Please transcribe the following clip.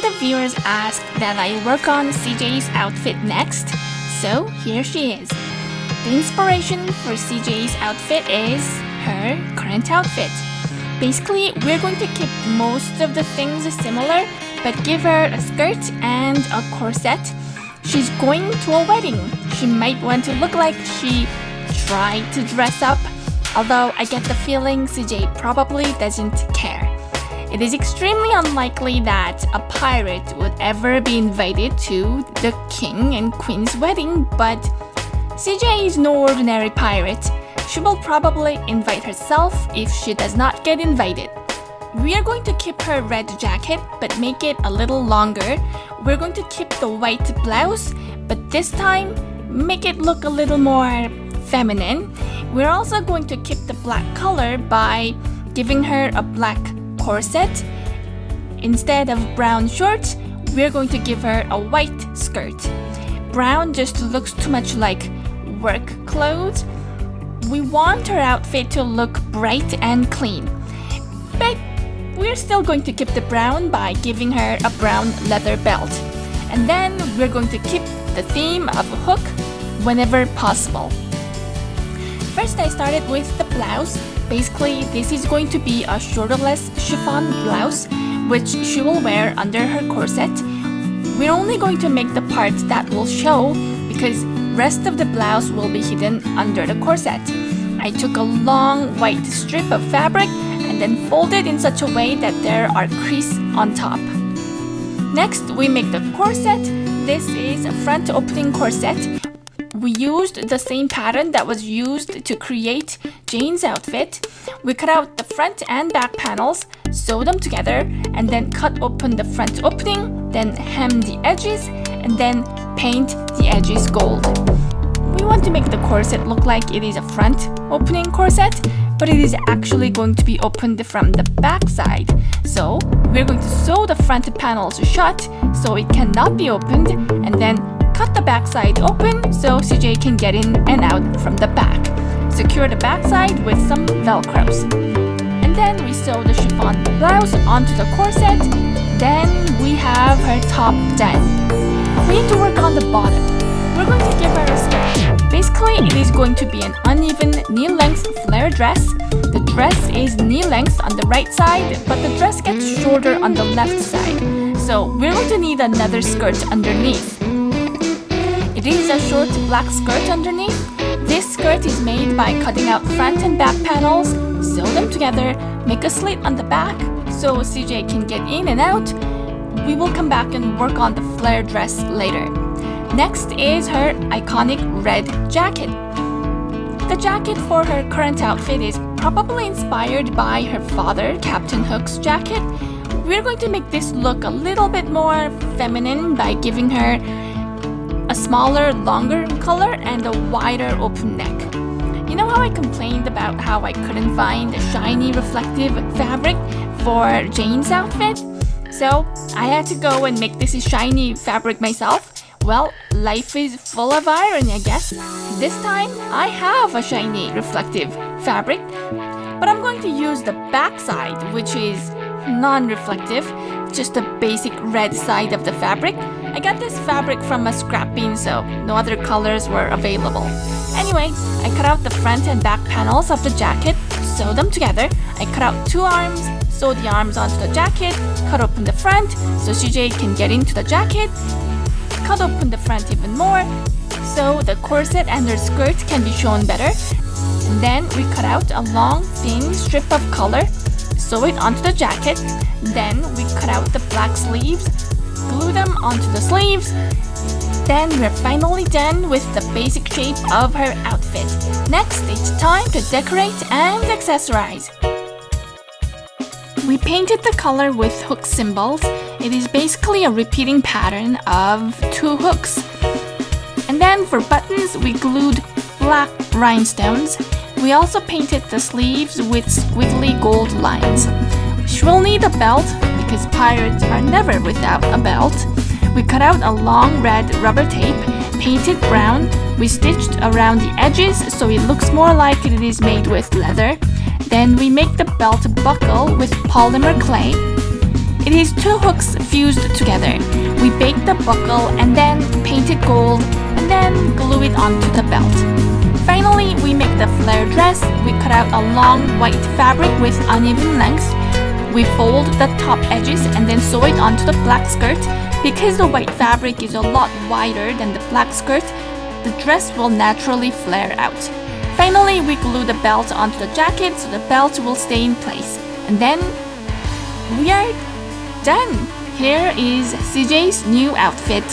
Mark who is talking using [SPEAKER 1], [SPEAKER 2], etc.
[SPEAKER 1] the viewers asked that I work on CJ's outfit next, so here she is. The inspiration for CJ's outfit is her current outfit. Basically, we're going to keep most of the things similar, but give her a skirt and a corset. She's going to a wedding. She might want to look like she tried to dress up, although I get the feeling CJ probably doesn't care. It is extremely unlikely that a pirate would ever be invited to the king and queen's wedding, but CJ is no ordinary pirate. She will probably invite herself if she does not get invited. We are going to keep her red jacket, but make it a little longer. We're going to keep the white blouse, but this time make it look a little more feminine. We're also going to keep the black color by giving her a black corset. Instead of brown shorts, we're going to give her a white skirt. Brown just looks too much like work clothes. We want her outfit to look bright and clean, but we're still going to keep the brown by giving her a brown leather belt. And then we're going to keep the theme of a hook whenever possible. First, I started with the blouse. Basically, this is going to be a shoulderless chiffon blouse, which she will wear under her corset. We're only going to make the part that will show because rest of the blouse will be hidden under the corset. I took a long white strip of fabric and then folded in such a way that there are creases on top. Next, we make the corset. This is a front opening corset. We used the same pattern that was used to create Jane's outfit. We cut out the front and back panels, sew them together, and then cut open the front opening, then hem the edges, and then paint the edges gold. We want to make the corset look like it is a front opening corset, but it is actually going to be opened from the back side. So we're going to sew the front panels shut so it cannot be opened, and then cut the back side open so CJ can get in and out from the back. Secure the back side with some Velcros. And then we sew the chiffon blouse onto the corset. Then we have her top done. We need to work on the bottom. We're going to give her a skirt. Basically, it is going to be an uneven knee-length flare dress. The dress is knee-length on the right side, but the dress gets shorter on the left side. So we're going to need another skirt underneath. It is a short black skirt underneath. This skirt is made by cutting out front and back panels, sew them together, make a slit on the back so CJ can get in and out. We will come back and work on the flare dress later. Next is her iconic red jacket. The jacket for her current outfit is probably inspired by her father, Captain Hook's jacket. We're going to make this look a little bit more feminine by giving her a smaller, longer collar and a wider open neck. You know how I complained about how I couldn't find a shiny reflective fabric for Jane's outfit? So I had to go and make this shiny fabric myself. Well, life is full of irony, I guess. This time I have a shiny reflective fabric, but I'm going to use the back side, which is non-reflective, just the basic red side of the fabric. I got this fabric from a scrap bin, so no other colors were available. Anyway, I cut out the front and back panels of the jacket, sew them together. I cut out two arms, sew the arms onto the jacket, cut open the front so CJ can get into the jacket, cut open the front even more so the corset and her skirt can be shown better. And then we cut out a long, thin strip of color, sew it onto the jacket. Then we cut out the black sleeves, glue them onto the sleeves. Then we're finally done with the basic shape of her outfit. Next, it's time to decorate and accessorize. We painted the color with hook symbols. It is basically a repeating pattern of two hooks. And then for buttons, we glued black rhinestones. We also painted the sleeves with squiggly gold lines. She will need a belt because pirates are never without a belt. We cut out a long red rubber tape, painted brown. We stitched around the edges so it looks more like it is made with leather. Then we make the belt buckle with polymer clay. It is two hooks fused together. We bake the buckle and then paint it gold and then glue it onto the belt. Finally, we make the flare dress. We cut out a long white fabric with uneven lengths. We fold the top edges and then sew it onto the black skirt. Because the white fabric is a lot wider than the black skirt, the dress will naturally flare out. Finally, we glue the belt onto the jacket so the belt will stay in place. And then we are done! Here is CJ's new outfit.